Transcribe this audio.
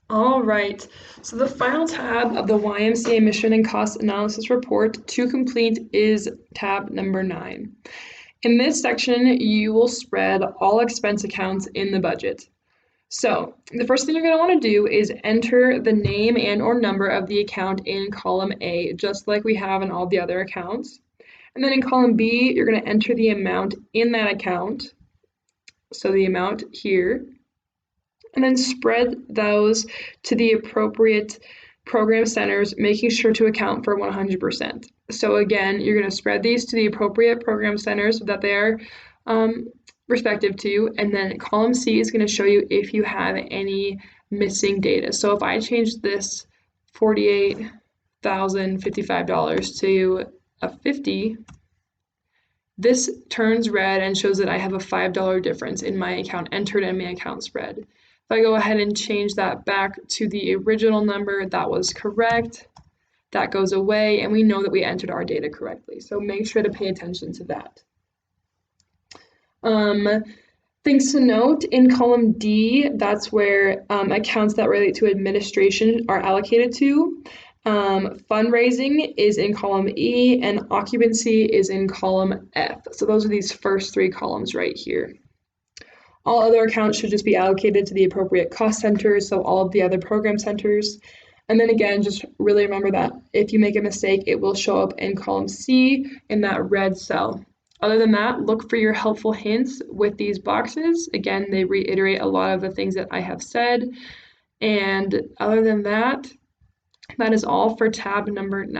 All right, so the final tab of the YMCA Mission and Cost Analysis Report to complete is tab number 9. In this section, you will spread all expense accounts in the budget. So the first thing you're going to want to do is enter the name and or number of the account in column A, just like we have in all the other accounts. And then in column B, you're going to enter the amount in that account, so the amount here, and then spread those to the appropriate program centers, making sure to account for 100%. So again, you're going to spread these to the appropriate program centers so that they are respective to, and then column C is going to show you if you have any missing data. So if I change this $48,055 to a 50, this turns red and shows that I have a $5 difference in my account entered in my account spread. If I go ahead and change that back to the original number, that was correct. That goes away, and we know that we entered our data correctly. So make sure to pay attention to that. Things to note in column D, that's where accounts that relate to administration are allocated to. Fundraising is in column E, and occupancy is in column F. So those are these first 3 columns right here. All other accounts should just be allocated to the appropriate cost centers, so all of the other program centers. And then again, just really remember that if you make a mistake, it will show up in column C in that red cell. Other than that, look for your helpful hints with these boxes. Again, they reiterate a lot of the things that I have said. And other than that, that is all for tab number 9.